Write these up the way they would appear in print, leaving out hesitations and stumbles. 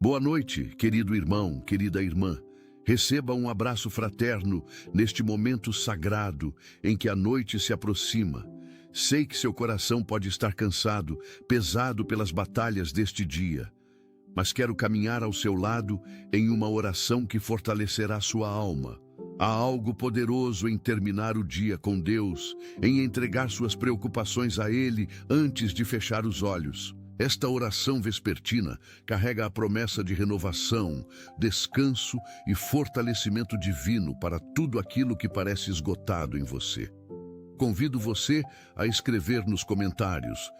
Boa noite, querido irmão, querida irmã. Receba um abraço fraterno neste momento sagrado em que a noite se aproxima. Sei que seu coração pode estar cansado, pesado pelas batalhas deste dia, mas quero caminhar ao seu lado em uma oração que fortalecerá sua alma. Há algo poderoso em terminar o dia com Deus, em entregar suas preocupações a Ele antes de fechar os olhos. Esta oração vespertina carrega a promessa de renovação, descanso e fortalecimento divino para tudo aquilo que parece esgotado em você. Convido você a escrever nos comentários: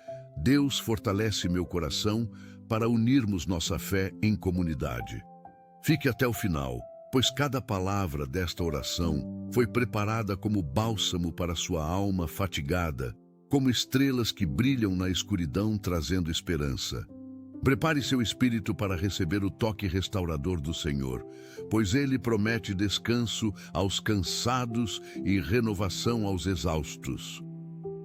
Deus fortalece meu coração, para unirmos nossa fé em comunidade. Fique até o final, pois cada palavra desta oração foi preparada como bálsamo para sua alma fatigada, como estrelas que brilham na escuridão trazendo esperança. Prepare seu espírito para receber o toque restaurador do Senhor, pois Ele promete descanso aos cansados e renovação aos exaustos.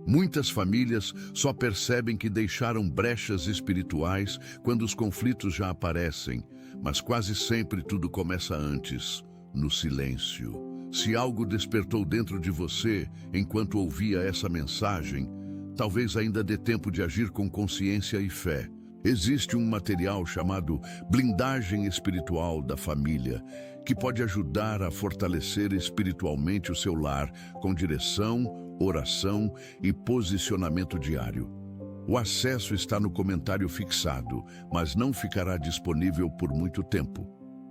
Muitas famílias só percebem que deixaram brechas espirituais quando os conflitos já aparecem, mas quase sempre tudo começa antes, no silêncio. Se algo despertou dentro de você enquanto ouvia essa mensagem, talvez ainda dê tempo de agir com consciência e fé. Existe um material chamado Blindagem Espiritual da Família, que pode ajudar a fortalecer espiritualmente o seu lar, com direção, oração e posicionamento diário. O acesso está no comentário fixado, mas não ficará disponível por muito tempo.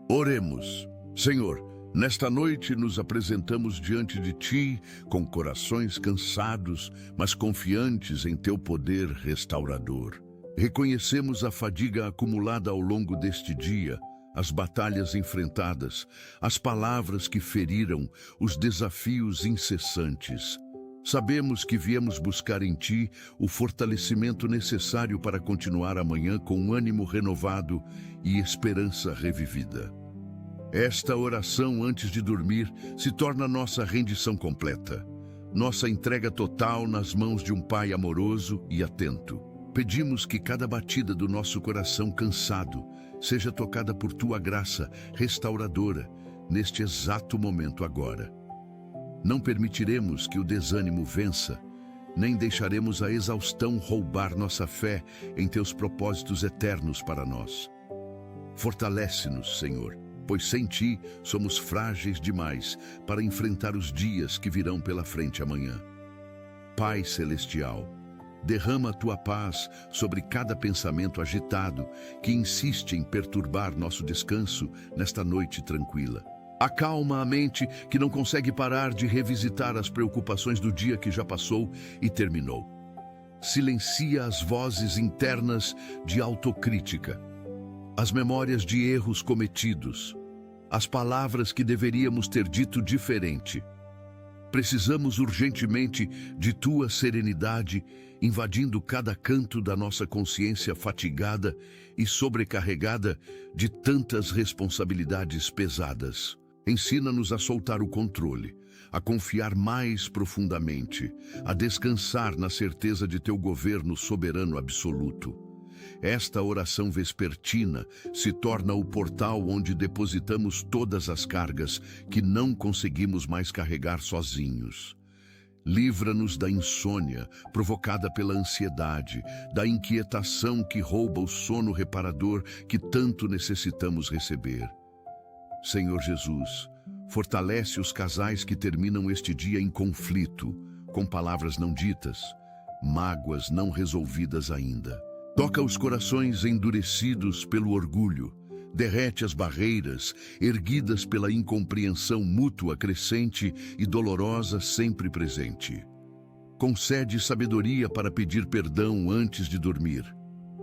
Oremos. Senhor, nesta noite nos apresentamos diante de Ti com corações cansados, mas confiantes em Teu poder restaurador. Reconhecemos a fadiga acumulada ao longo deste dia, as batalhas enfrentadas, as palavras que feriram, os desafios incessantes. Sabemos que viemos buscar em Ti o fortalecimento necessário para continuar amanhã com ânimo renovado e esperança revivida. Esta oração antes de dormir se torna nossa rendição completa, nossa entrega total nas mãos de um Pai amoroso e atento. Pedimos que cada batida do nosso coração cansado seja tocada por Tua graça restauradora neste exato momento agora. Não permitiremos que o desânimo vença, nem deixaremos a exaustão roubar nossa fé em Teus propósitos eternos para nós. Fortalece-nos, Senhor, pois sem Ti somos frágeis demais para enfrentar os dias que virão pela frente amanhã. Pai Celestial, derrama a Tua paz sobre cada pensamento agitado que insiste em perturbar nosso descanso nesta noite tranquila. Acalma a mente que não consegue parar de revisitar as preocupações do dia que já passou e terminou. Silencia as vozes internas de autocrítica, as memórias de erros cometidos, as palavras que deveríamos ter dito diferente. Precisamos urgentemente de Tua serenidade, invadindo cada canto da nossa consciência fatigada e sobrecarregada de tantas responsabilidades pesadas. Ensina-nos a soltar o controle, a confiar mais profundamente, a descansar na certeza de Teu governo soberano absoluto. Esta oração vespertina se torna o portal onde depositamos todas as cargas que não conseguimos mais carregar sozinhos. Livra-nos da insônia provocada pela ansiedade, da inquietação que rouba o sono reparador que tanto necessitamos receber. Senhor Jesus, fortalece os casais que terminam este dia em conflito, com palavras não ditas, mágoas não resolvidas ainda. Toca os corações endurecidos pelo orgulho, derrete as barreiras erguidas pela incompreensão mútua crescente e dolorosa sempre presente. Concede sabedoria para pedir perdão antes de dormir,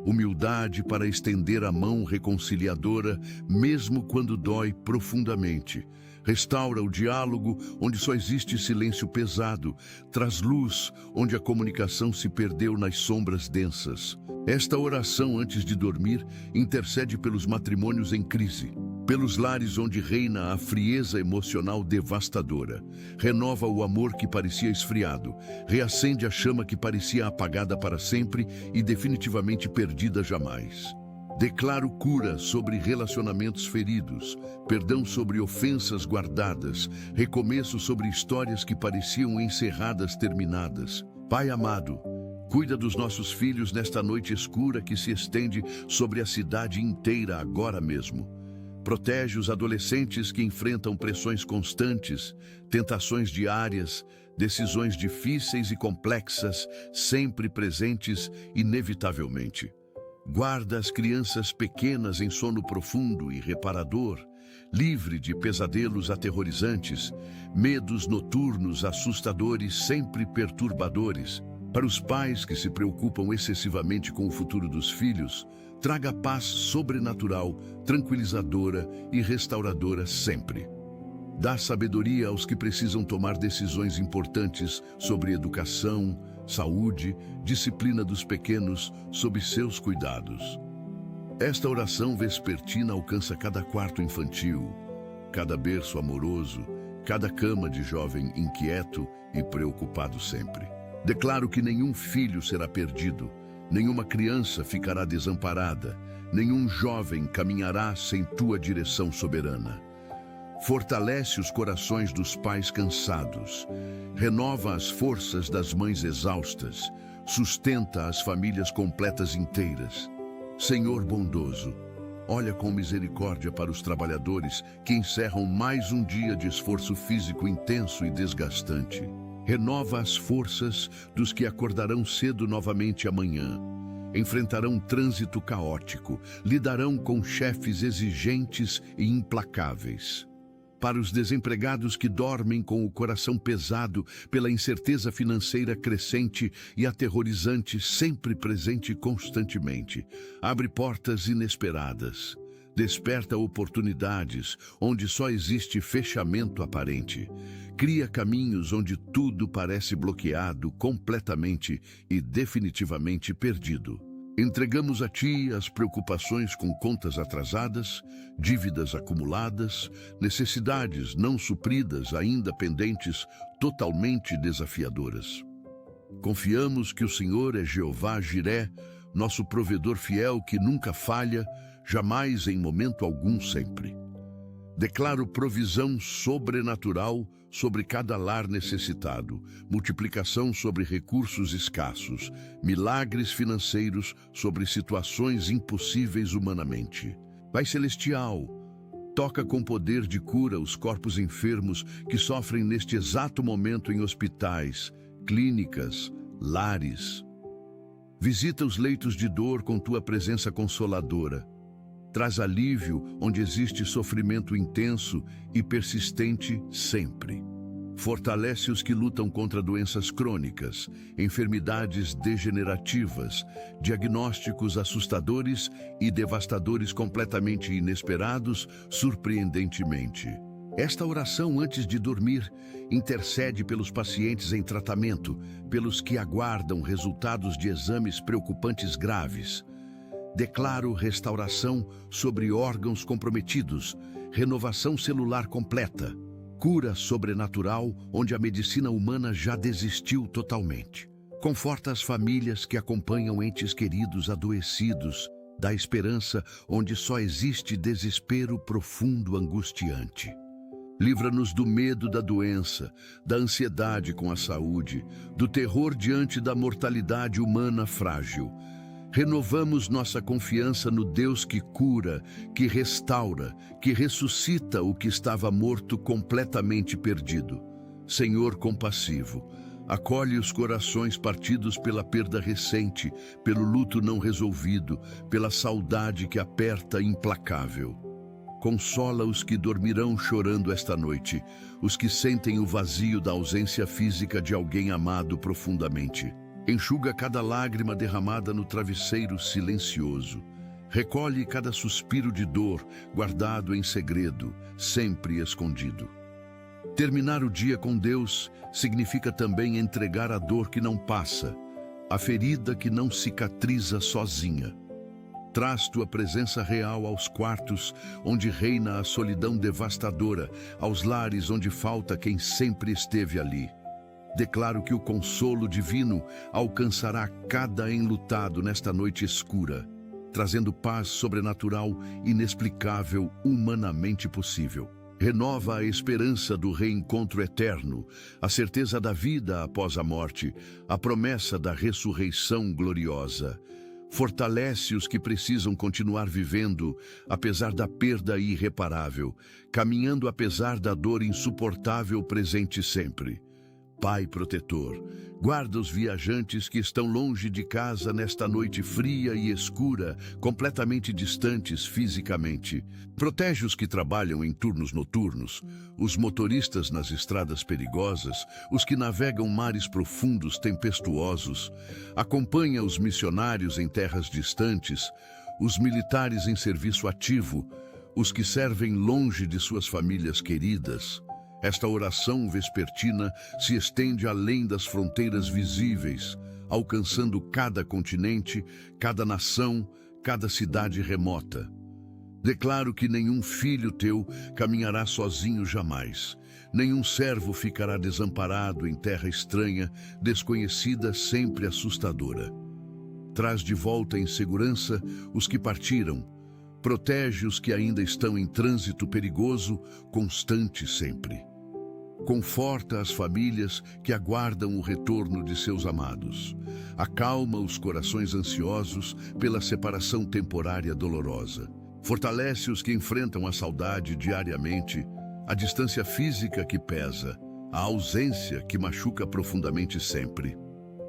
humildade para estender a mão reconciliadora mesmo quando dói profundamente. Restaura o diálogo onde só existe silêncio pesado, traz luz onde a comunicação se perdeu nas sombras densas. Esta oração antes de dormir intercede pelos matrimônios em crise, pelos lares onde reina a frieza emocional devastadora. Renova o amor que parecia esfriado, reacende a chama que parecia apagada para sempre e definitivamente perdida jamais. Declaro cura sobre relacionamentos feridos, perdão sobre ofensas guardadas, recomeço sobre histórias que pareciam encerradas terminadas. Pai amado, cuida dos nossos filhos nesta noite escura que se estende sobre a cidade inteira agora mesmo. Protege os adolescentes que enfrentam pressões constantes, tentações diárias, decisões difíceis e complexas, sempre presentes inevitavelmente. Guarda as crianças pequenas em sono profundo e reparador, livre de pesadelos aterrorizantes, medos noturnos assustadores, sempre perturbadores. Para os pais que se preocupam excessivamente com o futuro dos filhos, traga paz sobrenatural, tranquilizadora e restauradora sempre. Dá sabedoria aos que precisam tomar decisões importantes sobre educação, saúde, disciplina dos pequenos, sob seus cuidados. Esta oração vespertina alcança cada quarto infantil, cada berço amoroso, cada cama de jovem inquieto e preocupado sempre. Declaro que nenhum filho será perdido, nenhuma criança ficará desamparada, nenhum jovem caminhará sem tua direção soberana. Fortalece os corações dos pais cansados, renova as forças das mães exaustas, sustenta as famílias completas inteiras. Senhor bondoso, olha com misericórdia para os trabalhadores que encerram mais um dia de esforço físico intenso e desgastante. Renova as forças dos que acordarão cedo novamente amanhã. Enfrentarão trânsito caótico, lidarão com chefes exigentes e implacáveis. Para os desempregados que dormem com o coração pesado pela incerteza financeira crescente e aterrorizante, sempre presente constantemente, abre portas inesperadas, desperta oportunidades onde só existe fechamento aparente, cria caminhos onde tudo parece bloqueado completamente e definitivamente perdido. Entregamos a Ti as preocupações com contas atrasadas, dívidas acumuladas, necessidades não supridas ainda pendentes, totalmente desafiadoras. Confiamos que o Senhor é Jeová Jiré, nosso provedor fiel que nunca falha, jamais em momento algum sempre. Declaro provisão sobrenatural sobre cada lar necessitado, multiplicação sobre recursos escassos, milagres financeiros sobre situações impossíveis humanamente. Pai Celestial, toca com poder de cura os corpos enfermos que sofrem neste exato momento em hospitais, clínicas, lares. Visita os leitos de dor com tua presença consoladora. Traz alívio onde existe sofrimento intenso e persistente sempre. Fortalece os que lutam contra doenças crônicas, enfermidades degenerativas, diagnósticos assustadores e devastadores completamente inesperados, surpreendentemente. Esta oração antes de dormir intercede pelos pacientes em tratamento, pelos que aguardam resultados de exames preocupantes graves. Declaro restauração sobre órgãos comprometidos, renovação celular completa, cura sobrenatural onde a medicina humana já desistiu totalmente. Conforta as famílias que acompanham entes queridos adoecidos, dá esperança onde só existe desespero profundo angustiante. Livra-nos do medo da doença, da ansiedade com a saúde, do terror diante da mortalidade humana frágil. Renovamos nossa confiança no Deus que cura, que restaura, que ressuscita o que estava morto completamente perdido. Senhor compassivo, acolhe os corações partidos pela perda recente, pelo luto não resolvido, pela saudade que aperta implacável. Consola os que dormirão chorando esta noite, os que sentem o vazio da ausência física de alguém amado profundamente. Enxuga cada lágrima derramada no travesseiro silencioso. Recolhe cada suspiro de dor, guardado em segredo, sempre escondido. Terminar o dia com Deus significa também entregar a dor que não passa, a ferida que não cicatriza sozinha. Traz tua presença real aos quartos onde reina a solidão devastadora, aos lares onde falta quem sempre esteve ali. Declaro que o consolo divino alcançará cada enlutado nesta noite escura. trazendo paz sobrenatural, inexplicável, humanamente possível. Renova a esperança do reencontro eterno, a certeza da vida após a morte, a promessa da ressurreição gloriosa. Fortalece os que precisam continuar vivendo, apesar da perda irreparável, caminhando apesar da dor insuportável presente sempre. Pai protetor, guarda os viajantes que estão longe de casa nesta noite fria e escura, completamente distantes fisicamente. Protege os que trabalham em turnos noturnos, os motoristas nas estradas perigosas, os que navegam mares profundos tempestuosos. Acompanha os missionários em terras distantes, os militares em serviço ativo, os que servem longe de suas famílias queridas. Esta oração vespertina se estende além das fronteiras visíveis, alcançando cada continente, cada nação, cada cidade remota. Declaro que nenhum filho teu caminhará sozinho jamais. Nenhum servo ficará desamparado em terra estranha, desconhecida, sempre assustadora. Traz de volta em segurança os que partiram. Protege os que ainda estão em trânsito perigoso, constante sempre. Conforta as famílias que aguardam o retorno de seus amados. Acalma os corações ansiosos pela separação temporária dolorosa. Fortalece os que enfrentam a saudade diariamente, a distância física que pesa, a ausência que machuca profundamente sempre.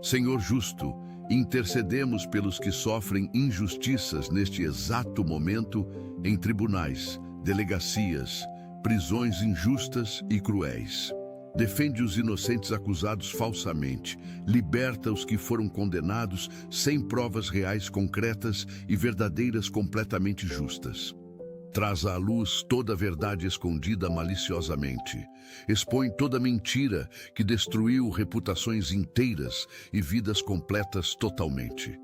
Senhor justo, intercedemos pelos que sofrem injustiças neste exato momento em tribunais, delegacias, prisões injustas e cruéis. Defende os inocentes acusados falsamente, liberta os que foram condenados sem provas reais concretas e verdadeiras completamente justas. Traz à luz toda a verdade escondida maliciosamente. Expõe toda mentira que destruiu reputações inteiras e vidas completas totalmente.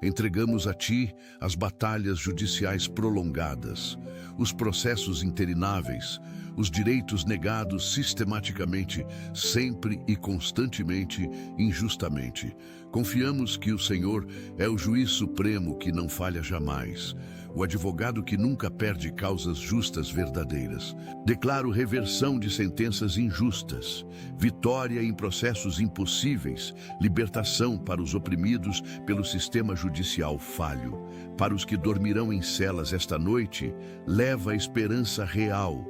Entregamos a Ti as batalhas judiciais prolongadas, os processos intermináveis, os direitos negados sistematicamente, sempre e constantemente, injustamente. Confiamos que o Senhor é o juiz supremo que não falha jamais, o advogado que nunca perde causas justas verdadeiras. Declaro reversão de sentenças injustas, vitória em processos impossíveis, libertação para os oprimidos pelo sistema judicial falho. Para os que dormirão em celas esta noite, leva a esperança real,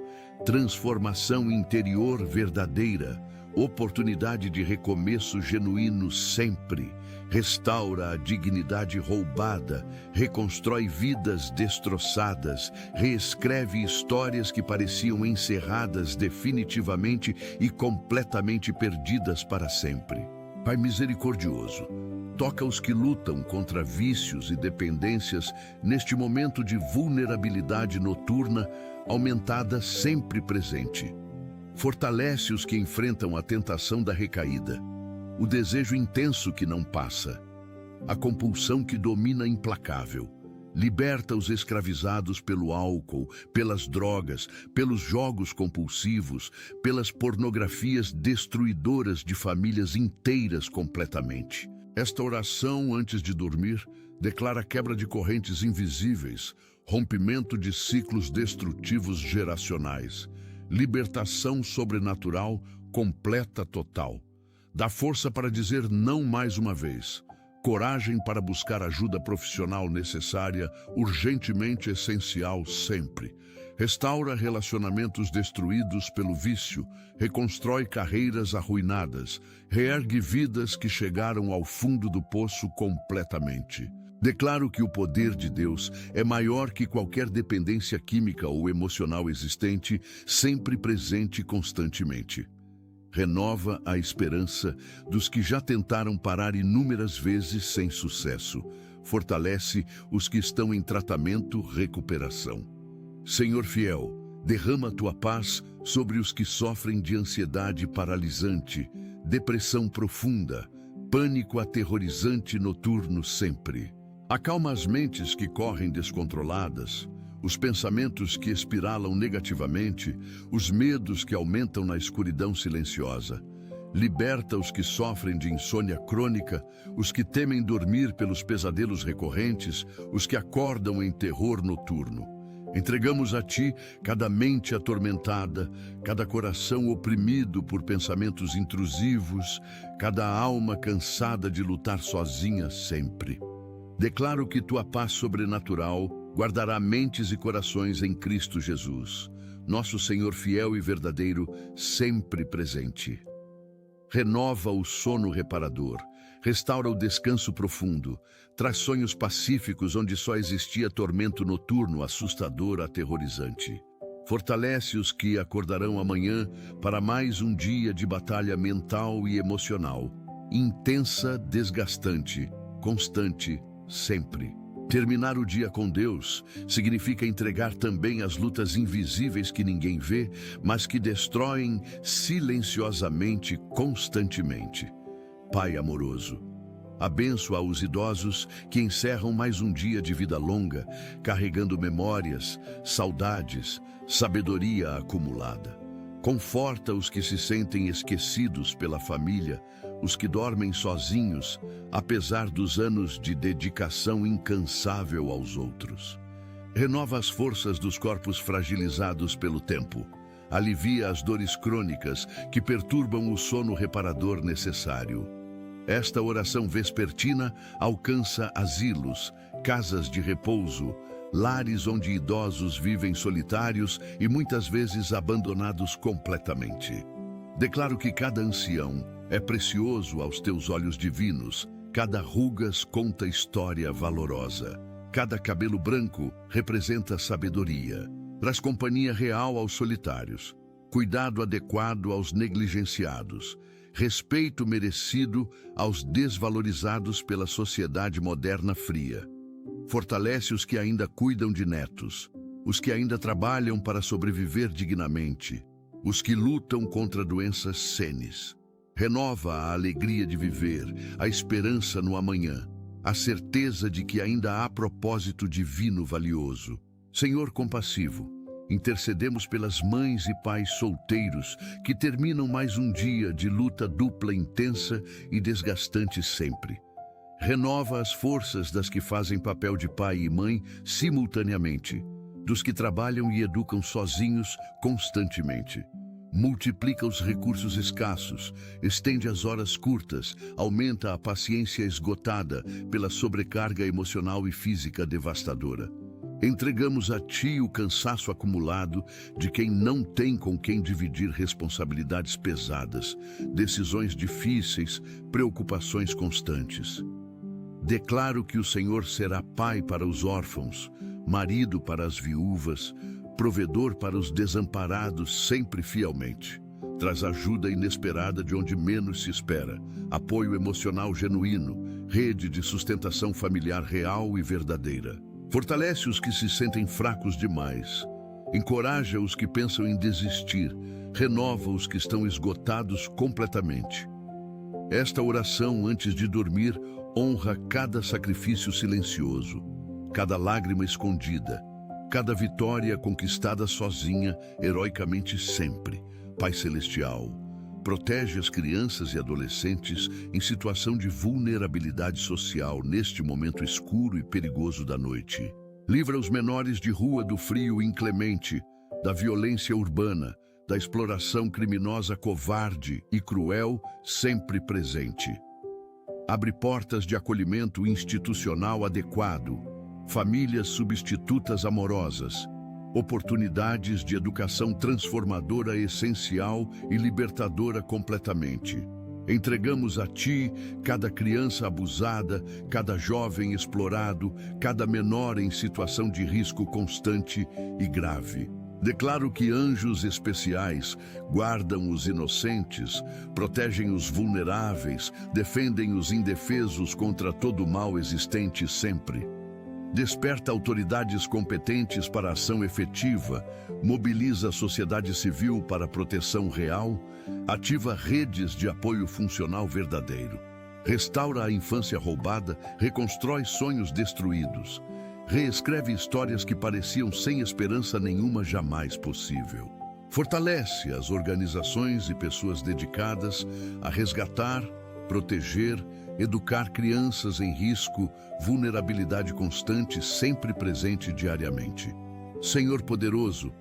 transformação interior verdadeira, oportunidade de recomeço genuíno sempre. Restaura a dignidade roubada, reconstrói vidas destroçadas, reescreve histórias que pareciam encerradas definitivamente e completamente perdidas para sempre. Pai misericordioso, toca os que lutam contra vícios e dependências neste momento de vulnerabilidade noturna, aumentada sempre presente. Fortalece os que enfrentam a tentação da recaída, o desejo intenso que não passa, a compulsão que domina implacável. Liberta os escravizados pelo álcool, pelas drogas, pelos jogos compulsivos, pelas pornografias destruidoras de famílias inteiras completamente. Esta oração, antes de dormir, declara quebra de correntes invisíveis, rompimento de ciclos destrutivos geracionais, libertação sobrenatural completa total. Dá força para dizer não mais uma vez. Coragem para buscar ajuda profissional necessária, urgentemente essencial sempre. Restaura relacionamentos destruídos pelo vício, reconstrói carreiras arruinadas, reergue vidas que chegaram ao fundo do poço completamente. Declaro que o poder de Deus é maior que qualquer dependência química ou emocional existente, sempre presente constantemente. Renova a esperança dos que já tentaram parar inúmeras vezes sem sucesso. Fortalece os que estão em tratamento, recuperação. Senhor fiel, derrama tua paz sobre os que sofrem de ansiedade paralisante, depressão profunda, pânico aterrorizante noturno sempre. Acalma as mentes que correm descontroladas, os pensamentos que espiralam negativamente, os medos que aumentam na escuridão silenciosa. Liberta os que sofrem de insônia crônica, os que temem dormir pelos pesadelos recorrentes, os que acordam em terror noturno. Entregamos a Ti cada mente atormentada, cada coração oprimido por pensamentos intrusivos, cada alma cansada de lutar sozinha sempre. Declaro que Tua paz sobrenatural guardará mentes e corações em Cristo Jesus, nosso Senhor fiel e verdadeiro, sempre presente. Renova o sono reparador, restaura o descanso profundo, traz sonhos pacíficos onde só existia tormento noturno, assustador, aterrorizante. Fortalece os que acordarão amanhã para mais um dia de batalha mental e emocional, intensa, desgastante, constante, sempre. Terminar o dia com Deus significa entregar também as lutas invisíveis que ninguém vê, mas que destroem silenciosamente, constantemente. Pai amoroso, abençoa os idosos que encerram mais um dia de vida longa, carregando memórias, saudades, sabedoria acumulada. Conforta os que se sentem esquecidos pela família, os que dormem sozinhos, apesar dos anos de dedicação incansável aos outros. Renova as forças dos corpos fragilizados pelo tempo. Alivia as dores crônicas que perturbam o sono reparador necessário. Esta oração vespertina alcança asilos, casas de repouso, lares onde idosos vivem solitários e muitas vezes abandonados completamente. Declaro que cada ancião é precioso aos teus olhos divinos, cada rugas conta história valorosa, cada cabelo branco representa sabedoria, traz companhia real aos solitários, cuidado adequado aos negligenciados, respeito merecido aos desvalorizados pela sociedade moderna fria. Fortalece os que ainda cuidam de netos, os que ainda trabalham para sobreviver dignamente, os que lutam contra doenças senes. Renova a alegria de viver, a esperança no amanhã, a certeza de que ainda há propósito divino valioso. Senhor compassivo, intercedemos pelas mães e pais solteiros que terminam mais um dia de luta dupla intensa e desgastante sempre. Renova as forças das que fazem papel de pai e mãe simultaneamente, dos que trabalham e educam sozinhos constantemente. Multiplica os recursos escassos, estende as horas curtas, aumenta a paciência esgotada pela sobrecarga emocional e física devastadora. Entregamos a Ti o cansaço acumulado de quem não tem com quem dividir responsabilidades pesadas, decisões difíceis, preocupações constantes. Declaro que o Senhor será pai para os órfãos, marido para as viúvas, provedor para os desamparados sempre fielmente. Traz ajuda inesperada de onde menos se espera, apoio emocional genuíno, rede de sustentação familiar real e verdadeira. Fortalece os que se sentem fracos demais, encoraja os que pensam em desistir, renova os que estão esgotados completamente. Esta oração, antes de dormir, honra cada sacrifício silencioso, cada lágrima escondida, cada vitória conquistada sozinha, heroicamente sempre. Pai Celestial, protege as crianças e adolescentes em situação de vulnerabilidade social neste momento escuro e perigoso da noite. Livra os menores de rua do frio inclemente, da violência urbana, da exploração criminosa covarde e cruel sempre presente. Abre portas de acolhimento institucional adequado, famílias substitutas amorosas, oportunidades de educação transformadora essencial e libertadora completamente. Entregamos a Ti cada criança abusada, cada jovem explorado, cada menor em situação de risco constante e grave. Declaro que anjos especiais guardam os inocentes, protegem os vulneráveis, defendem os indefesos contra todo o mal existente sempre. Desperta autoridades competentes para a ação efetiva, mobiliza a sociedade civil para a proteção real, ativa redes de apoio funcional verdadeiro. Restaura a infância roubada, reconstrói sonhos destruídos. Reescreve histórias que pareciam sem esperança nenhuma jamais possível. Fortalece as organizações e pessoas dedicadas a resgatar, proteger, educar crianças em risco, vulnerabilidade constante, sempre presente diariamente. Senhor poderoso,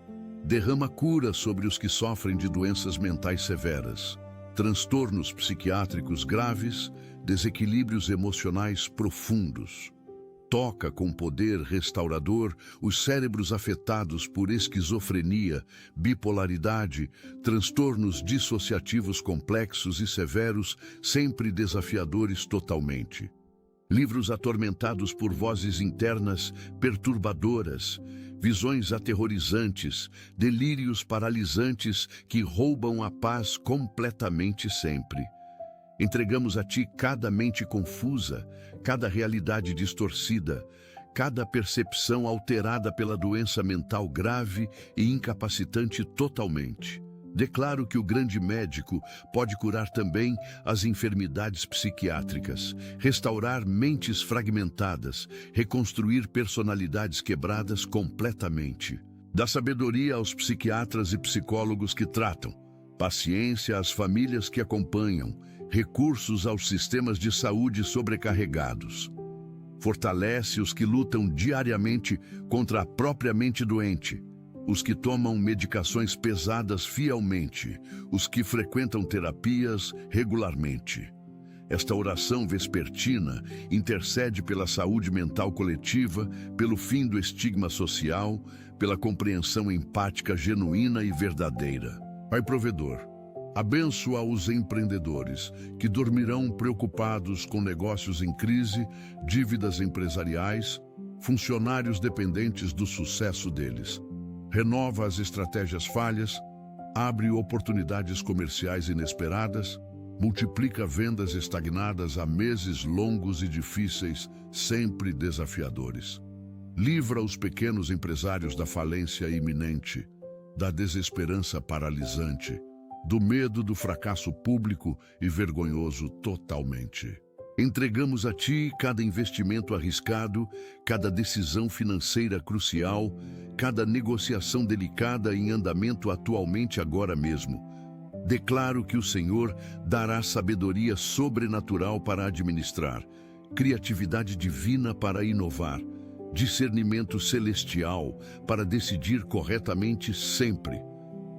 derrama cura sobre os que sofrem de doenças mentais severas, transtornos psiquiátricos graves, desequilíbrios emocionais profundos. Toca com poder restaurador os cérebros afetados por esquizofrenia, bipolaridade, transtornos dissociativos complexos e severos, sempre desafiadores totalmente. Livros atormentados por vozes internas perturbadoras, visões aterrorizantes, delírios paralisantes que roubam a paz completamente sempre. Entregamos a Ti cada mente confusa, cada realidade distorcida, cada percepção alterada pela doença mental grave e incapacitante totalmente. Declaro que o grande médico pode curar também as enfermidades psiquiátricas, restaurar mentes fragmentadas, reconstruir personalidades quebradas completamente. Dá sabedoria aos psiquiatras e psicólogos que tratam, paciência às famílias que acompanham, recursos aos sistemas de saúde sobrecarregados. Fortalece os que lutam diariamente contra a própria mente doente, os que tomam medicações pesadas fielmente, os que frequentam terapias regularmente. Esta oração vespertina intercede pela saúde mental coletiva, pelo fim do estigma social, pela compreensão empática genuína e verdadeira. Pai provedor, abençoa os empreendedores que dormirão preocupados com negócios em crise, dívidas empresariais, funcionários dependentes do sucesso deles. Renova as estratégias falhas, abre oportunidades comerciais inesperadas, multiplica vendas estagnadas há meses longos e difíceis, sempre desafiadores. Livra os pequenos empresários da falência iminente, da desesperança paralisante, do medo do fracasso público e vergonhoso totalmente. Entregamos a Ti cada investimento arriscado, cada decisão financeira crucial, cada negociação delicada em andamento atualmente agora mesmo. Declaro que o Senhor dará sabedoria sobrenatural para administrar, criatividade divina para inovar, discernimento celestial para decidir corretamente sempre.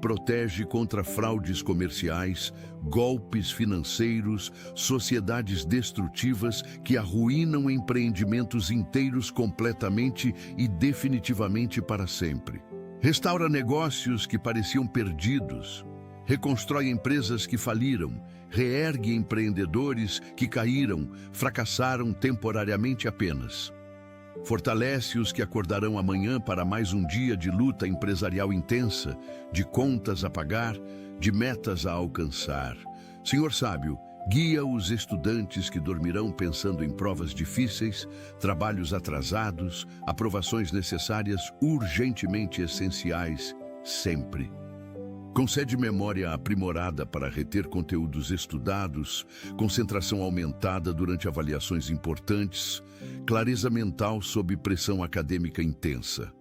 Protege contra fraudes comerciais, golpes financeiros, sociedades destrutivas que arruinam empreendimentos inteiros completamente e definitivamente para sempre. Restaura negócios que pareciam perdidos. Reconstrói empresas que faliram. Reergue empreendedores que caíram, fracassaram temporariamente apenas. Fortalece os que acordarão amanhã para mais um dia de luta empresarial intensa, de contas a pagar, de metas a alcançar. Senhor sábio, guia os estudantes que dormirão pensando em provas difíceis, trabalhos atrasados, aprovações necessárias urgentemente essenciais, sempre. Concede memória aprimorada para reter conteúdos estudados, concentração aumentada durante avaliações importantes, clareza mental sob pressão acadêmica intensa.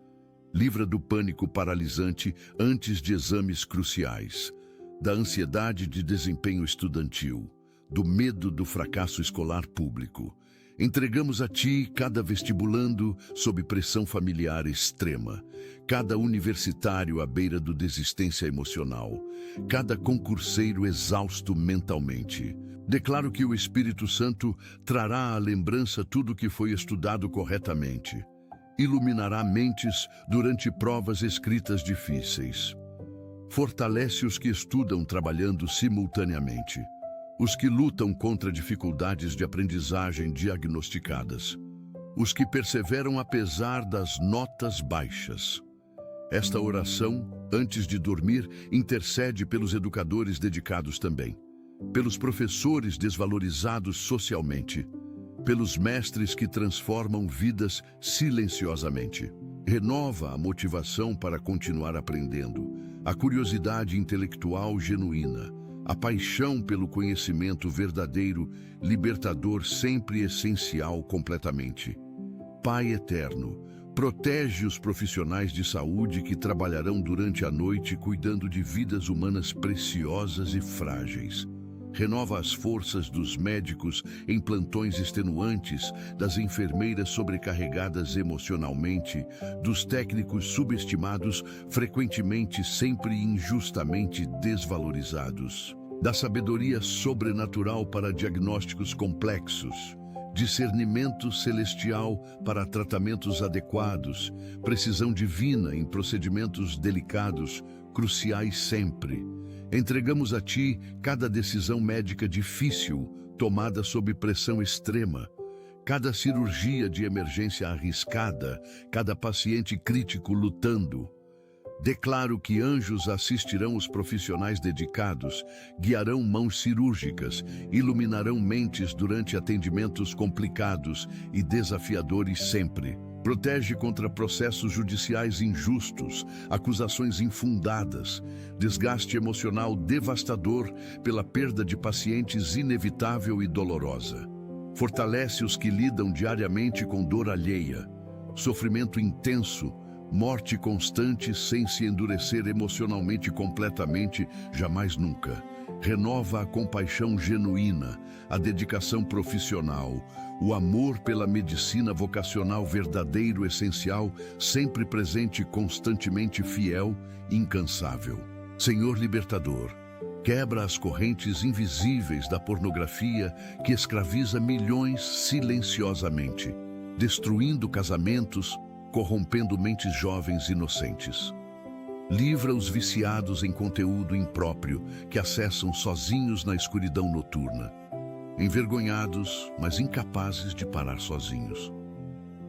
Livra do pânico paralisante antes de exames cruciais, da ansiedade de desempenho estudantil, do medo do fracasso escolar público. Entregamos a Ti cada vestibulando sob pressão familiar extrema, cada universitário à beira do desistência emocional, cada concurseiro exausto mentalmente. Declaro que o Espírito Santo trará à lembrança tudo que foi estudado corretamente. Iluminará mentes durante provas escritas difíceis. Fortalece os que estudam trabalhando simultaneamente. Os que lutam contra dificuldades de aprendizagem diagnosticadas. Os que perseveram apesar das notas baixas. Esta oração, antes de dormir, intercede pelos educadores dedicados também, pelos professores desvalorizados socialmente, pelos mestres que transformam vidas silenciosamente. Renova a motivação para continuar aprendendo, a curiosidade intelectual genuína, a paixão pelo conhecimento verdadeiro, libertador, sempre essencial completamente. Pai eterno, Protege os profissionais de saúde que trabalharão durante a noite cuidando de vidas humanas preciosas e frágeis. Renova as forças dos médicos em plantões extenuantes, das enfermeiras sobrecarregadas emocionalmente, dos técnicos subestimados, frequentemente sempre injustamente desvalorizados. Dá sabedoria sobrenatural para diagnósticos complexos, discernimento celestial para tratamentos adequados, precisão divina em procedimentos delicados, cruciais sempre. Entregamos a Ti cada decisão médica difícil, tomada sob pressão extrema, cada cirurgia de emergência arriscada, cada paciente crítico lutando. Declaro que anjos assistirão os profissionais dedicados, guiarão mãos cirúrgicas, iluminarão mentes durante atendimentos complicados e desafiadores sempre. Protege contra processos judiciais injustos, acusações infundadas, desgaste emocional devastador pela perda de pacientes inevitável e dolorosa. Fortalece os que lidam diariamente com dor alheia, sofrimento intenso, morte constante sem se endurecer emocionalmente completamente, jamais nunca. Renova a compaixão genuína, a dedicação profissional, o amor pela medicina vocacional verdadeiro, essencial, sempre presente, constantemente fiel, incansável. Senhor libertador, quebra as correntes invisíveis da pornografia que escraviza milhões silenciosamente, destruindo casamentos, corrompendo mentes jovens inocentes. Livra os viciados em conteúdo impróprio que acessam sozinhos na escuridão noturna, envergonhados, mas incapazes de parar sozinhos.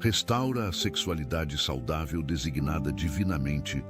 Restaura a sexualidade saudável designada divinamente,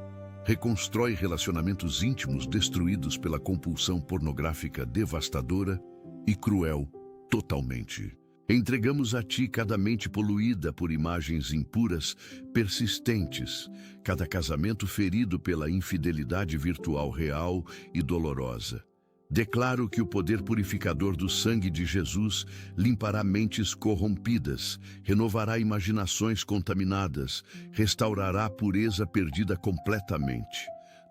reconstrói relacionamentos íntimos destruídos pela compulsão pornográfica devastadora e cruel totalmente. Entregamos a Ti cada mente poluída por imagens impuras, persistentes, cada casamento ferido pela infidelidade virtual real e dolorosa. Declaro que o poder purificador do sangue de Jesus limpará mentes corrompidas, renovará imaginações contaminadas, restaurará a pureza perdida completamente.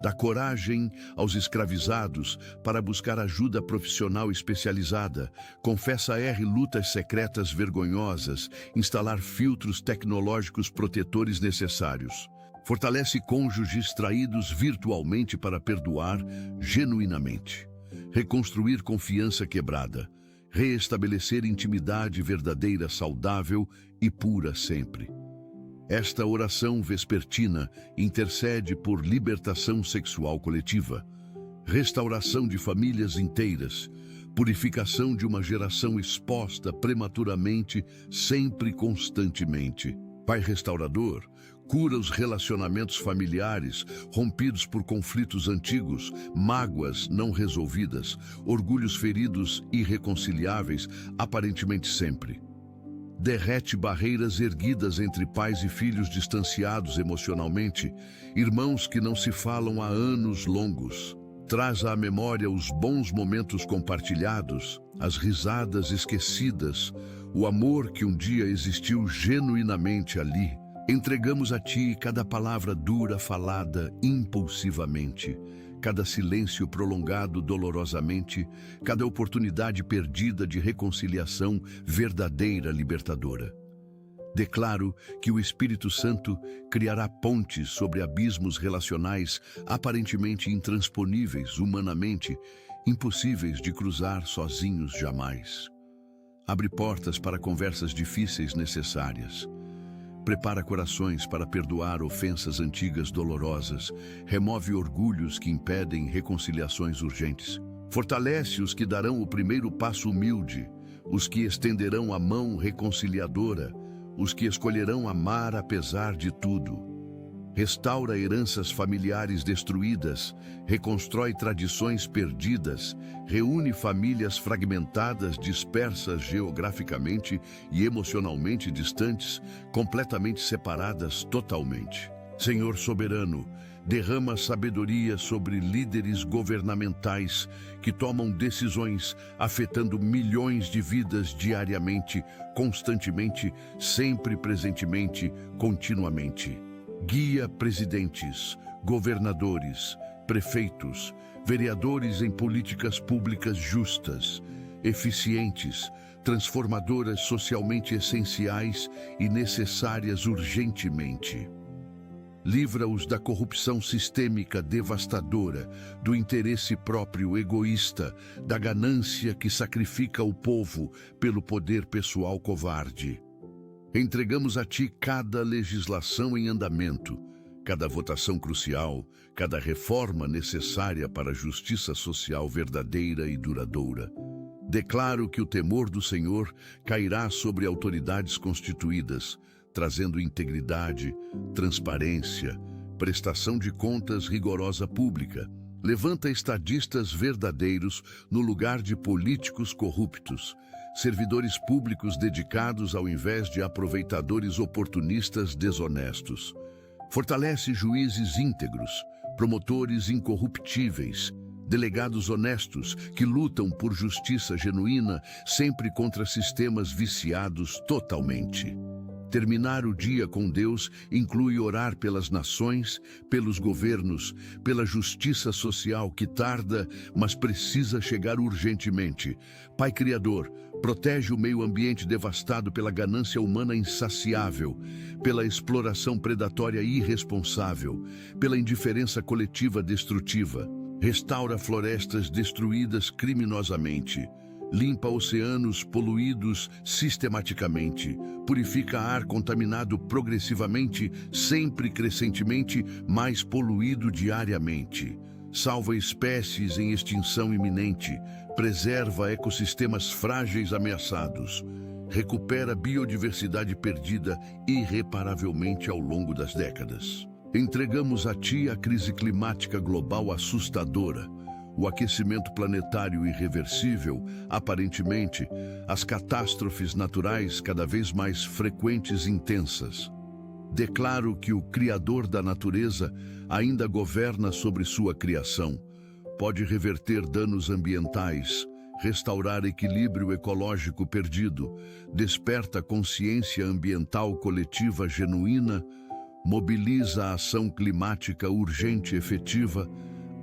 Dá coragem aos escravizados para buscar ajuda profissional especializada, confessa lutas secretas vergonhosas, instalar filtros tecnológicos protetores necessários. Fortalece cônjuges traídos virtualmente para perdoar genuinamente. Reconstruir confiança quebrada, reestabelecer intimidade verdadeira, saudável e pura sempre. Esta oração vespertina intercede por libertação sexual coletiva, restauração de famílias inteiras, purificação de uma geração exposta prematuramente, sempre constantemente. Pai restaurador, cura os relacionamentos familiares rompidos por conflitos antigos, mágoas não resolvidas, orgulhos feridos irreconciliáveis, aparentemente sempre. Derrete barreiras erguidas entre pais e filhos distanciados emocionalmente, irmãos que não se falam há anos longos. Traz à memória os bons momentos compartilhados, as risadas esquecidas, o amor que um dia existiu genuinamente ali. Entregamos a Ti cada palavra dura falada impulsivamente, cada silêncio prolongado dolorosamente, cada oportunidade perdida de reconciliação verdadeira libertadora. Declaro que o Espírito Santo criará pontes sobre abismos relacionais aparentemente intransponíveis humanamente, impossíveis de cruzar sozinhos jamais. Abre portas para conversas difíceis necessárias. Prepara corações para perdoar ofensas antigas dolorosas, remove orgulhos que impedem reconciliações urgentes. Fortalece os que darão o primeiro passo humilde, os que estenderão a mão reconciliadora, os que escolherão amar apesar de tudo. Restaura heranças familiares destruídas, reconstrói tradições perdidas, reúne famílias fragmentadas, dispersas geograficamente e emocionalmente distantes, completamente separadas totalmente. Senhor soberano, derrama sabedoria sobre líderes governamentais que tomam decisões afetando milhões de vidas diariamente, constantemente, sempre presentemente, continuamente. Guia presidentes, governadores, prefeitos, vereadores em políticas públicas justas, eficientes, transformadoras socialmente essenciais e necessárias urgentemente. Livra-os da corrupção sistêmica devastadora, do interesse próprio egoísta, da ganância que sacrifica o povo pelo poder pessoal covarde. Entregamos a Ti cada legislação em andamento, cada votação crucial, cada reforma necessária para a justiça social verdadeira e duradoura. Declaro que o temor do Senhor cairá sobre autoridades constituídas, trazendo integridade, transparência, prestação de contas rigorosa pública. Levanta estadistas verdadeiros no lugar de políticos corruptos, servidores públicos dedicados ao invés de aproveitadores oportunistas desonestos. Fortalece juízes íntegros, promotores incorruptíveis, delegados honestos que lutam por justiça genuína, sempre contra sistemas viciados totalmente. Terminar o dia com Deus inclui orar pelas nações, pelos governos, pela justiça social que tarda, mas precisa chegar urgentemente. Pai Criador, protege o meio ambiente devastado pela ganância humana insaciável, pela exploração predatória irresponsável, pela indiferença coletiva destrutiva. Restaura florestas destruídas criminosamente. Limpa oceanos poluídos sistematicamente, purifica ar contaminado progressivamente, sempre crescentemente mais poluído diariamente. Salva espécies em extinção iminente, preserva ecossistemas frágeis ameaçados, recupera biodiversidade perdida irreparavelmente ao longo das décadas. Entregamos a Ti a crise climática global assustadora, o aquecimento planetário irreversível, aparentemente, as catástrofes naturais cada vez mais frequentes e intensas. Declaro que o Criador da natureza ainda governa sobre sua criação, pode reverter danos ambientais, restaurar equilíbrio ecológico perdido, desperta consciência ambiental coletiva genuína, mobiliza a ação climática urgente e efetiva,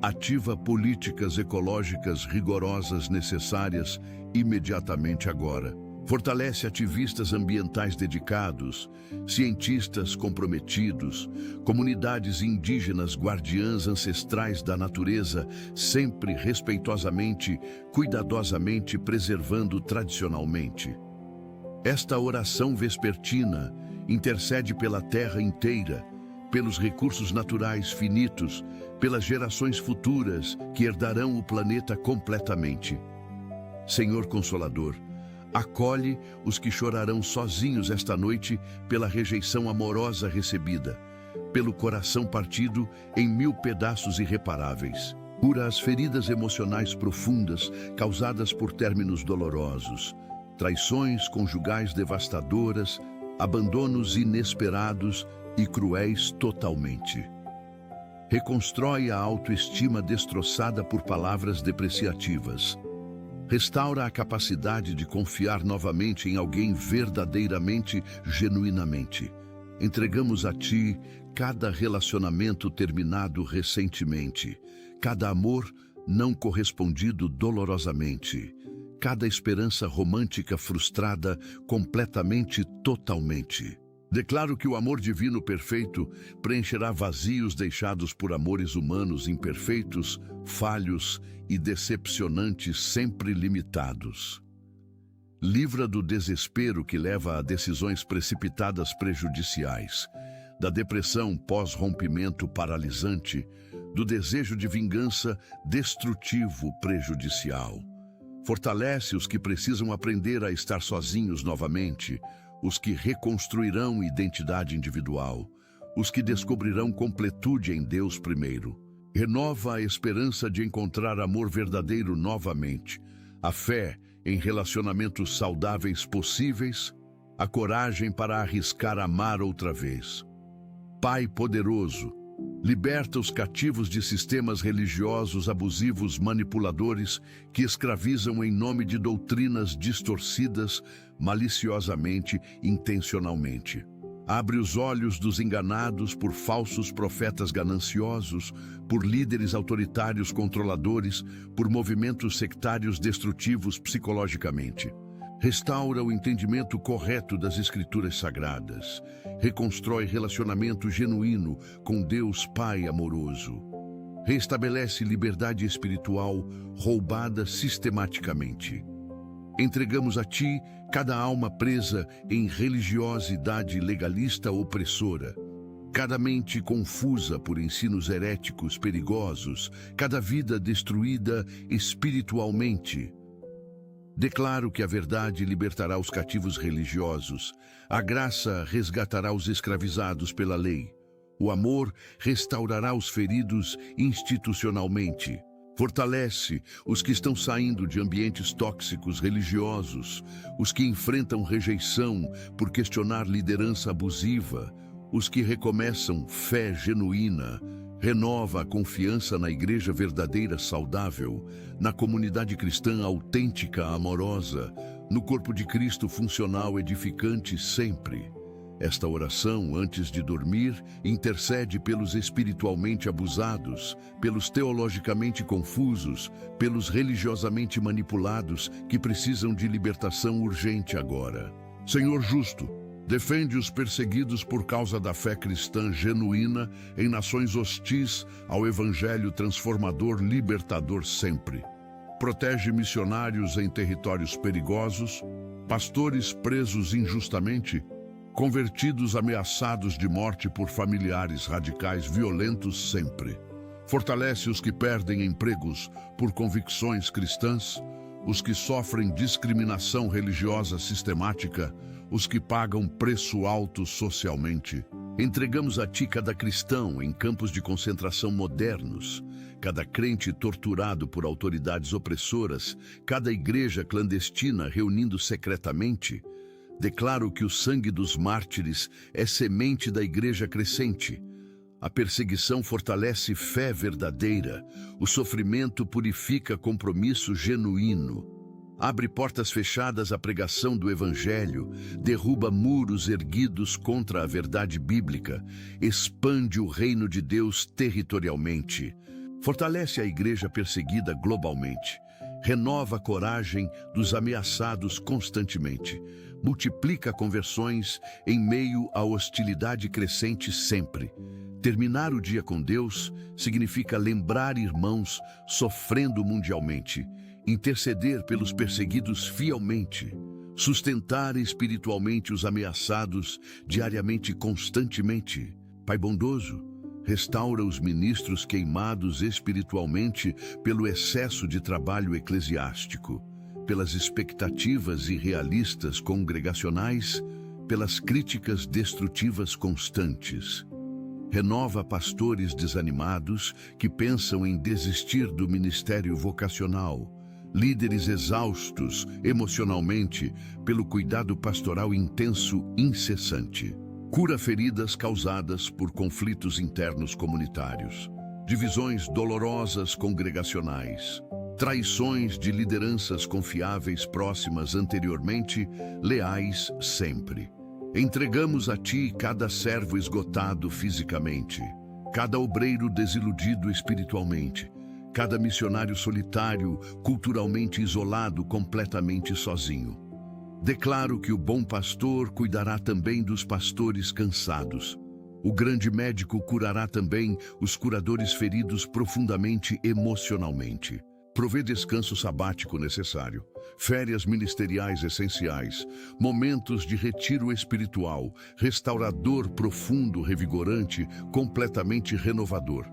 ativa políticas ecológicas rigorosas necessárias imediatamente agora. Fortalece ativistas ambientais dedicados, cientistas comprometidos, comunidades indígenas guardiãs ancestrais da natureza, sempre respeitosamente, cuidadosamente preservando tradicionalmente. Esta oração vespertina intercede pela terra inteira, pelos recursos naturais finitos, pelas gerações futuras que herdarão o planeta completamente. Senhor Consolador, acolhe os que chorarão sozinhos esta noite pela rejeição amorosa recebida, pelo coração partido em 1000 pedaços irreparáveis. Cura as feridas emocionais profundas causadas por términos dolorosos, traições conjugais devastadoras, abandonos inesperados e cruéis totalmente. Reconstrói a autoestima destroçada por palavras depreciativas. Restaura a capacidade de confiar novamente em alguém verdadeiramente, genuinamente. Entregamos a Ti cada relacionamento terminado recentemente, cada amor não correspondido dolorosamente, cada esperança romântica frustrada completamente, totalmente. Declaro que o amor divino perfeito preencherá vazios deixados por amores humanos imperfeitos, falhos e decepcionantes, sempre limitados. Livra do desespero que leva a decisões precipitadas prejudiciais, da depressão pós-rompimento paralisante, do desejo de vingança destrutivo prejudicial. Fortalece os que precisam aprender a estar sozinhos novamente, os que reconstruirão identidade individual, os que descobrirão completude em Deus primeiro. Renova a esperança de encontrar amor verdadeiro novamente, a fé em relacionamentos saudáveis possíveis, a coragem para arriscar amar outra vez. Pai poderoso, Liberta os cativos de sistemas religiosos abusivos manipuladores que escravizam em nome de doutrinas distorcidas, maliciosamente, intencionalmente. Abre os olhos dos enganados por falsos profetas gananciosos, por líderes autoritários controladores, por movimentos sectários destrutivos psicologicamente. Restaura o entendimento correto das Escrituras Sagradas. Reconstrói relacionamento genuíno com Deus Pai amoroso. Restabelece liberdade espiritual roubada sistematicamente. Entregamos a Ti cada alma presa em religiosidade legalista opressora, cada mente confusa por ensinos heréticos perigosos, cada vida destruída espiritualmente. Declaro que a verdade libertará os cativos religiosos, a graça resgatará os escravizados pela lei, o amor restaurará os feridos institucionalmente. Fortalece os que estão saindo de ambientes tóxicos religiosos, os que enfrentam rejeição por questionar liderança abusiva, os que recomeçam fé genuína. Renova a confiança na igreja verdadeira saudável, na comunidade cristã autêntica amorosa, no corpo de Cristo funcional edificante sempre. Esta oração, antes de dormir, intercede pelos espiritualmente abusados, pelos teologicamente confusos, pelos religiosamente manipulados que precisam de libertação urgente agora. Senhor justo, defende os perseguidos por causa da fé cristã genuína em nações hostis ao evangelho transformador libertador sempre. Protege missionários em territórios perigosos, pastores presos injustamente, convertidos ameaçados de morte por familiares radicais violentos sempre. Fortalece os que perdem empregos por convicções cristãs, os que sofrem discriminação religiosa sistemática, os que pagam preço alto socialmente. Entregamos a Ti cada cristão em campos de concentração modernos, cada crente torturado por autoridades opressoras, cada igreja clandestina reunindo secretamente. Declaro que o sangue dos mártires é semente da igreja crescente. A perseguição fortalece fé verdadeira, o sofrimento purifica compromisso genuíno. Abre portas fechadas à pregação do Evangelho, derruba muros erguidos contra a verdade bíblica, expande o reino de Deus territorialmente. Fortalece a igreja perseguida globalmente. Renova a coragem dos ameaçados constantemente. Multiplica conversões em meio à hostilidade crescente sempre. Terminar o dia com Deus significa lembrar irmãos sofrendo mundialmente, interceder pelos perseguidos fielmente, sustentar espiritualmente os ameaçados diariamente e constantemente. Pai bondoso, restaura os ministros queimados espiritualmente pelo excesso de trabalho eclesiástico, pelas expectativas irrealistas congregacionais, pelas críticas destrutivas constantes. Renova pastores desanimados que pensam em desistir do ministério vocacional, líderes exaustos emocionalmente pelo cuidado pastoral intenso incessante. Cura feridas causadas por conflitos internos comunitários, divisões dolorosas congregacionais, traições de lideranças confiáveis próximas anteriormente, leais sempre. Entregamos a Ti cada servo esgotado fisicamente, cada obreiro desiludido espiritualmente, cada missionário solitário, culturalmente isolado, completamente sozinho. Declaro que o bom pastor cuidará também dos pastores cansados. O grande médico curará também os curadores feridos profundamente emocionalmente. Provê descanso sabático necessário, férias ministeriais essenciais, momentos de retiro espiritual, restaurador profundo, revigorante, completamente renovador.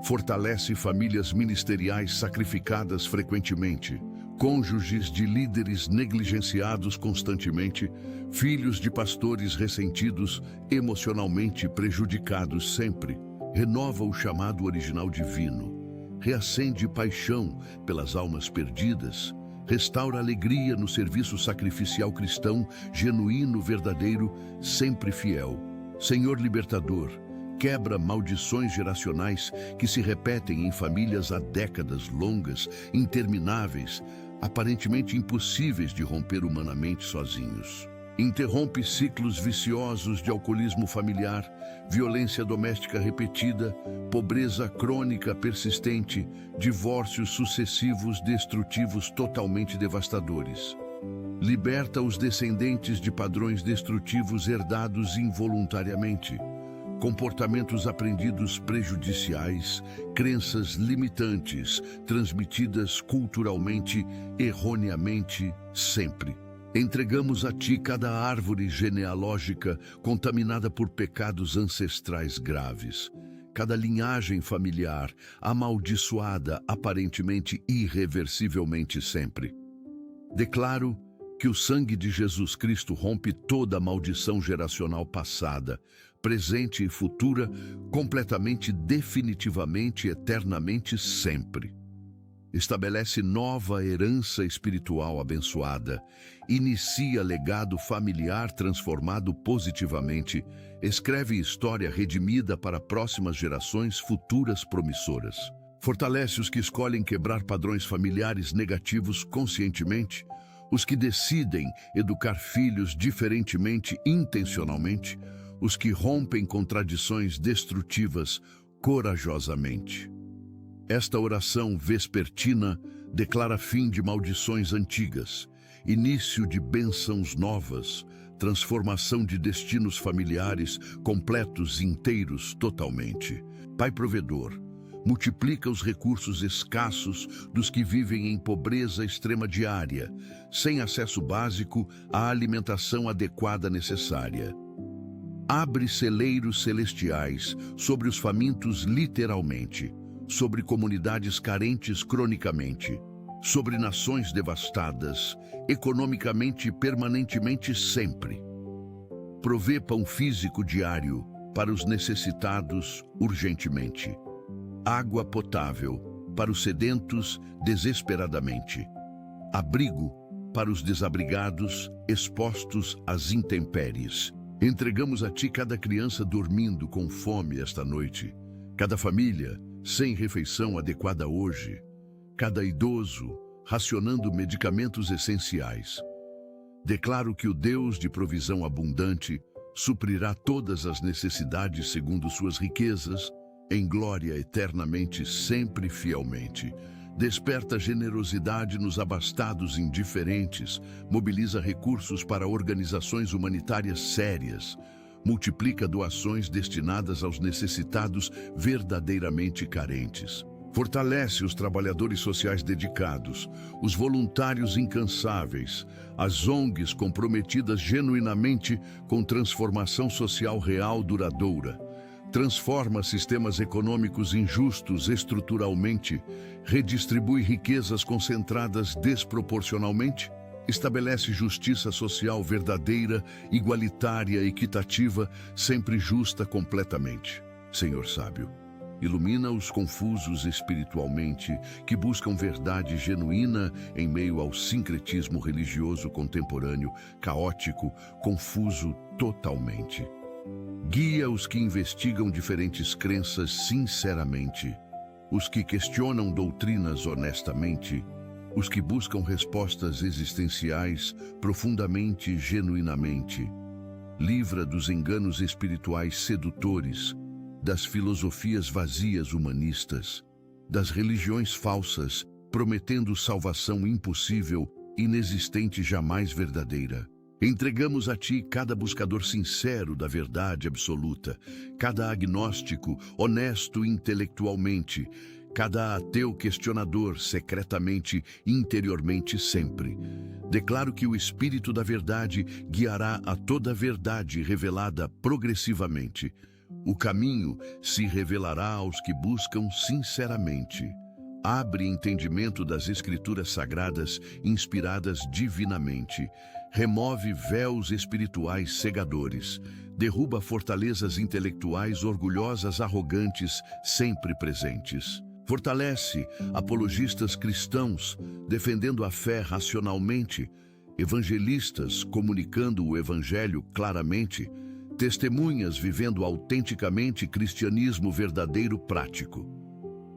Fortalece famílias ministeriais sacrificadas frequentemente, cônjuges de líderes negligenciados constantemente, filhos de pastores ressentidos, emocionalmente prejudicados sempre. Renova o chamado original divino. Reacende paixão pelas almas perdidas, restaura alegria no serviço sacrificial cristão, genuíno, verdadeiro, sempre fiel. Senhor libertador, quebra maldições geracionais que se repetem em famílias há décadas longas, intermináveis, aparentemente impossíveis de romper humanamente sozinhos. Interrompe ciclos viciosos de alcoolismo familiar, violência doméstica repetida, pobreza crônica persistente, divórcios sucessivos destrutivos totalmente devastadores. Liberta os descendentes de padrões destrutivos herdados involuntariamente, comportamentos aprendidos prejudiciais, crenças limitantes, transmitidas culturalmente, erroneamente, sempre. Entregamos a Ti cada árvore genealógica contaminada por pecados ancestrais graves, cada linhagem familiar amaldiçoada aparentemente irreversivelmente sempre. Declaro que o sangue de Jesus Cristo rompe toda a maldição geracional passada, presente e futura, completamente, definitivamente, eternamente, sempre. Estabelece nova herança espiritual abençoada, inicia legado familiar transformado positivamente, escreve história redimida para próximas gerações futuras promissoras. Fortalece os que escolhem quebrar padrões familiares negativos conscientemente, os que decidem educar filhos diferentemente intencionalmente, os que rompem com tradições destrutivas corajosamente. Esta oração vespertina declara fim de maldições antigas, início de bênçãos novas, transformação de destinos familiares completos, inteiros, totalmente. Pai provedor, multiplica os recursos escassos dos que vivem em pobreza extrema diária, sem acesso básico à alimentação adequada necessária. Abre celeiros celestiais sobre os famintos literalmente, sobre comunidades carentes cronicamente, sobre nações devastadas, economicamente e permanentemente sempre. Provê pão físico diário para os necessitados urgentemente. Água potável para os sedentos desesperadamente. Abrigo para os desabrigados expostos às intempéries. Entregamos a Ti cada criança dormindo com fome esta noite, cada família sem refeição adequada hoje, cada idoso racionando medicamentos essenciais. Declaro que o Deus de provisão abundante suprirá todas as necessidades segundo suas riquezas, em glória eternamente, sempre fielmente. Desperta generosidade nos abastados indiferentes, mobiliza recursos para organizações humanitárias sérias, multiplica doações destinadas aos necessitados verdadeiramente carentes. Fortalece os trabalhadores sociais dedicados, os voluntários incansáveis, as ONGs comprometidas genuinamente com transformação social real duradoura. Transforma sistemas econômicos injustos estruturalmente, redistribui riquezas concentradas desproporcionalmente, estabelece justiça social verdadeira, igualitária, equitativa, sempre justa completamente. Senhor sábio, ilumina os confusos espiritualmente, que buscam verdade genuína em meio ao sincretismo religioso contemporâneo, caótico, confuso totalmente. Guia os que investigam diferentes crenças sinceramente, os que questionam doutrinas honestamente, os que buscam respostas existenciais profundamente e genuinamente. Livra dos enganos espirituais sedutores, das filosofias vazias humanistas, das religiões falsas, prometendo salvação impossível, inexistente, jamais verdadeira. Entregamos a Ti cada buscador sincero da verdade absoluta, cada agnóstico honesto intelectualmente, cada ateu questionador secretamente, interiormente sempre. Declaro que o Espírito da Verdade guiará a toda a verdade revelada progressivamente. O caminho se revelará aos que buscam sinceramente. Abre entendimento das Escrituras Sagradas inspiradas divinamente. Remove véus espirituais cegadores. Derruba fortalezas intelectuais orgulhosas, arrogantes, sempre presentes. Fortalece apologistas cristãos, defendendo a fé racionalmente, evangelistas comunicando o Evangelho claramente, Testemunhas vivendo autenticamente cristianismo verdadeiro prático.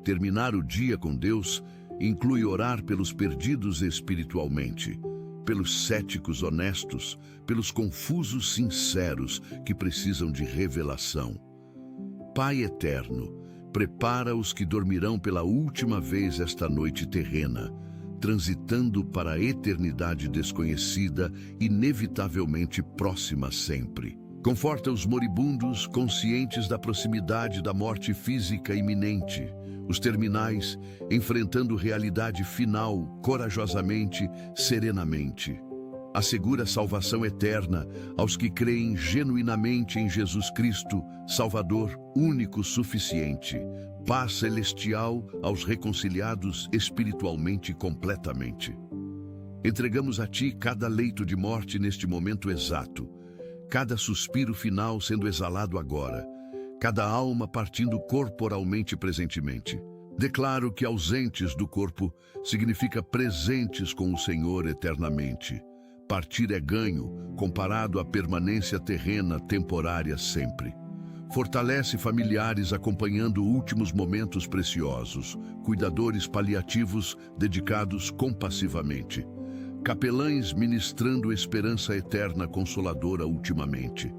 Terminar o dia com Deus inclui orar pelos perdidos espiritualmente, pelos céticos honestos, pelos confusos sinceros que precisam de revelação. Pai eterno, prepara os que dormirão pela última vez esta noite terrena, transitando para a eternidade desconhecida, inevitavelmente próxima sempre. Conforta os moribundos, conscientes da proximidade da morte física iminente, os terminais, enfrentando realidade final, corajosamente, serenamente. Assegura salvação eterna aos que creem genuinamente em Jesus Cristo, Salvador, único, suficiente. Paz celestial aos reconciliados espiritualmente completamente. Entregamos a Ti cada leito de morte neste momento exato, cada suspiro final sendo exalado agora, cada alma partindo corporalmente presentemente. Declaro que ausentes do corpo significa presentes com o Senhor eternamente. Partir é ganho, comparado à permanência terrena temporária sempre. Fortalece familiares acompanhando últimos momentos preciosos, cuidadores paliativos dedicados compassivamente, capelães ministrando esperança eterna consoladora ultimamente.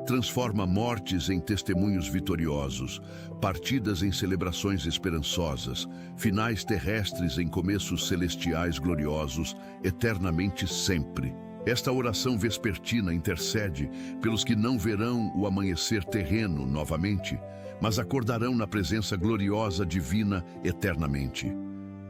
Transforma mortes em testemunhos vitoriosos, partidas em celebrações esperançosas, finais terrestres em começos celestiais gloriosos, eternamente sempre. Esta oração vespertina intercede pelos que não verão o amanhecer terreno novamente, mas acordarão na presença gloriosa divina eternamente.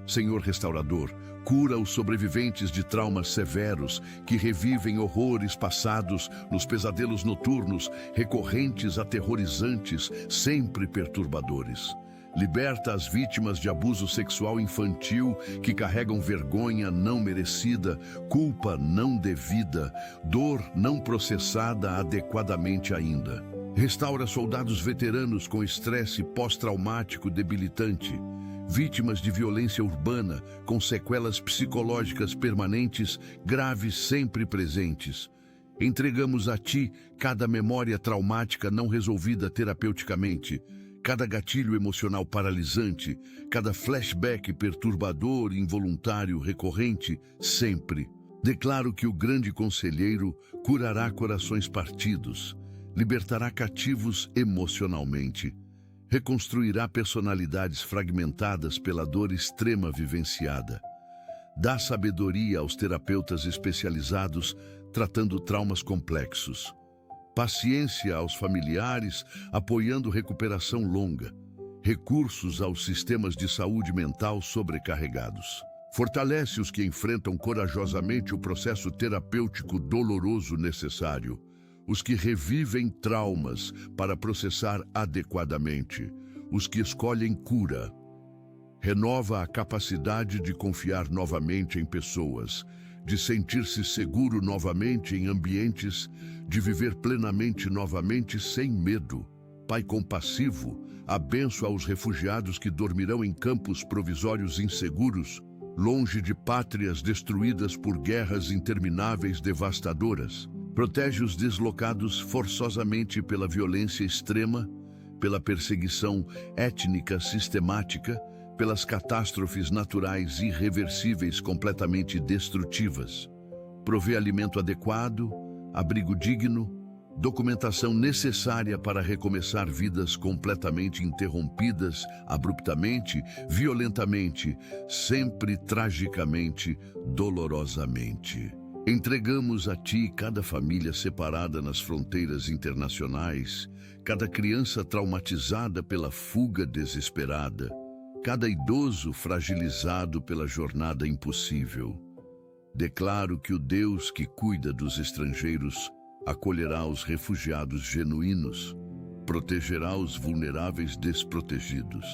Senhor restaurador, cura os sobreviventes de traumas severos que revivem horrores passados nos pesadelos noturnos, recorrentes, aterrorizantes, sempre perturbadores. Liberta as vítimas de abuso sexual infantil que carregam vergonha não merecida, culpa não devida, dor não processada adequadamente ainda. Restaura soldados veteranos com estresse pós-traumático debilitante, vítimas de violência urbana com sequelas psicológicas permanentes, graves sempre presentes. Entregamos a Ti cada memória traumática não resolvida terapeuticamente, cada gatilho emocional paralisante, cada flashback perturbador involuntário recorrente, sempre. Declaro que o grande conselheiro curará corações partidos, libertará cativos emocionalmente, reconstruirá personalidades fragmentadas pela dor extrema vivenciada. Dá sabedoria aos terapeutas especializados tratando traumas complexos. Paciência aos familiares apoiando recuperação longa. Recursos aos sistemas de saúde mental sobrecarregados. Fortalece os que enfrentam corajosamente o processo terapêutico doloroso necessário. Os que revivem traumas para processar adequadamente, os que escolhem cura. Renova a capacidade de confiar novamente em pessoas, de sentir-se seguro novamente em ambientes, de viver plenamente novamente sem medo. Pai compassivo, abençoa aos refugiados que dormirão em campos provisórios inseguros, longe de pátrias destruídas por guerras intermináveis devastadoras. Protege os deslocados forçosamente pela violência extrema, pela perseguição étnica sistemática, pelas catástrofes naturais irreversíveis completamente destrutivas. Provê alimento adequado, abrigo digno, documentação necessária para recomeçar vidas completamente interrompidas, abruptamente, violentamente, sempre tragicamente, dolorosamente. Entregamos a Ti cada família separada nas fronteiras internacionais, cada criança traumatizada pela fuga desesperada, cada idoso fragilizado pela jornada impossível. Declaro que o Deus que cuida dos estrangeiros acolherá os refugiados genuínos, protegerá os vulneráveis desprotegidos,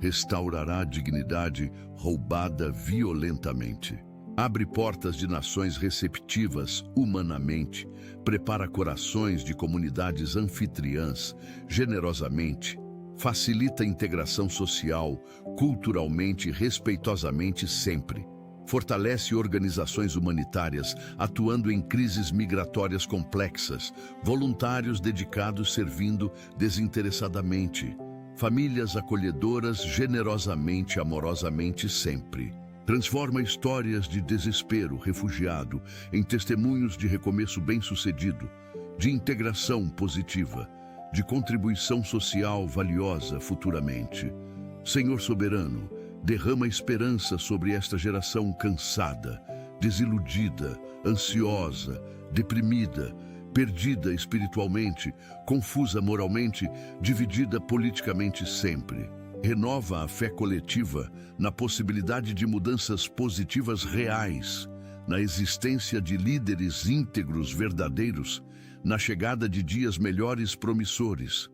restaurará a dignidade roubada violentamente. Abre portas de nações receptivas humanamente, prepara corações de comunidades anfitriãs generosamente, facilita a integração social, culturalmente e respeitosamente sempre. Fortalece organizações humanitárias atuando em crises migratórias complexas, voluntários dedicados servindo desinteressadamente, famílias acolhedoras generosamente, amorosamente sempre. Transforma histórias de desespero refugiado em testemunhos de recomeço bem-sucedido, de integração positiva, de contribuição social valiosa futuramente. Senhor soberano, derrama esperança sobre esta geração cansada, desiludida, ansiosa, deprimida, perdida espiritualmente, confusa moralmente, dividida politicamente sempre. Renova a fé coletiva na possibilidade de mudanças positivas reais, na existência de líderes íntegros verdadeiros, na chegada de dias melhores promissores.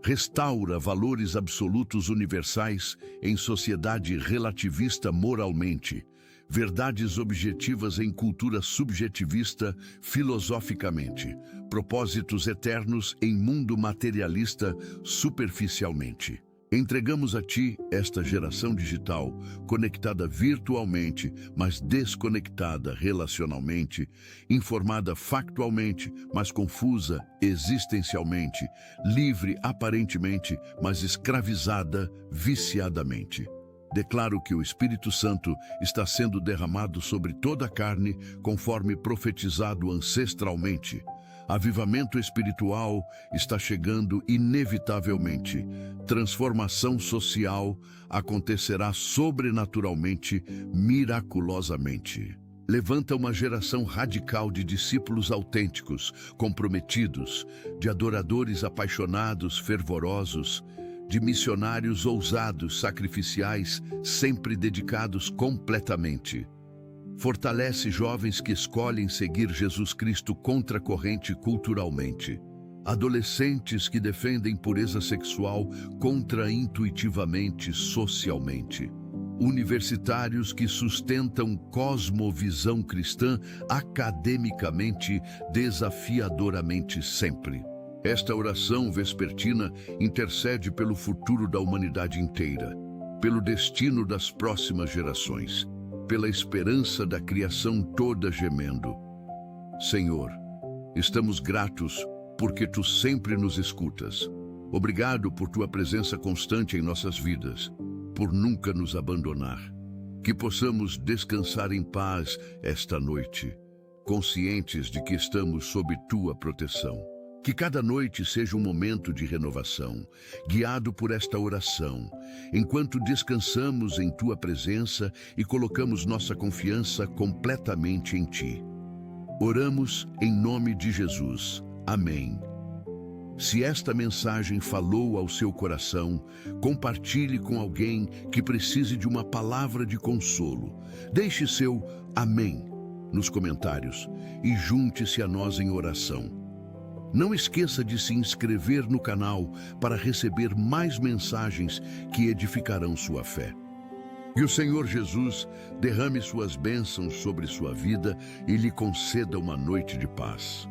Restaura valores absolutos universais em sociedade relativista moralmente, verdades objetivas em cultura subjetivista filosoficamente, propósitos eternos em mundo materialista superficialmente. Entregamos a Ti esta geração digital, conectada virtualmente, mas desconectada relacionalmente, informada factualmente, mas confusa existencialmente, livre aparentemente, mas escravizada viciadamente. Declaro que o Espírito Santo está sendo derramado sobre toda a carne, conforme profetizado ancestralmente. Avivamento espiritual está chegando inevitavelmente. Transformação social acontecerá sobrenaturalmente, miraculosamente. Levanta uma geração radical de discípulos autênticos, comprometidos, de adoradores apaixonados, fervorosos, de missionários ousados, sacrificiais, sempre dedicados completamente. Fortalece jovens que escolhem seguir Jesus Cristo contra a corrente culturalmente. Adolescentes que defendem pureza sexual contra-intuitivamente socialmente. Universitários que sustentam cosmovisão cristã academicamente, desafiadoramente sempre. Esta oração vespertina intercede pelo futuro da humanidade inteira, pelo destino das próximas gerações, pela esperança da criação toda gemendo. Senhor, estamos gratos porque Tu sempre nos escutas. Obrigado por Tua presença constante em nossas vidas, por nunca nos abandonar. Que possamos descansar em paz esta noite, conscientes de que estamos sob Tua proteção. Que cada noite seja um momento de renovação, guiado por esta oração, enquanto descansamos em Tua presença e colocamos nossa confiança completamente em Ti. Oramos em nome de Jesus. Amém. Se esta mensagem falou ao seu coração, compartilhe com alguém que precise de uma palavra de consolo. Deixe seu amém nos comentários e junte-se a nós em oração. Não esqueça de se inscrever no canal para receber mais mensagens que edificarão sua fé. Que o Senhor Jesus derrame suas bênçãos sobre sua vida e lhe conceda uma noite de paz.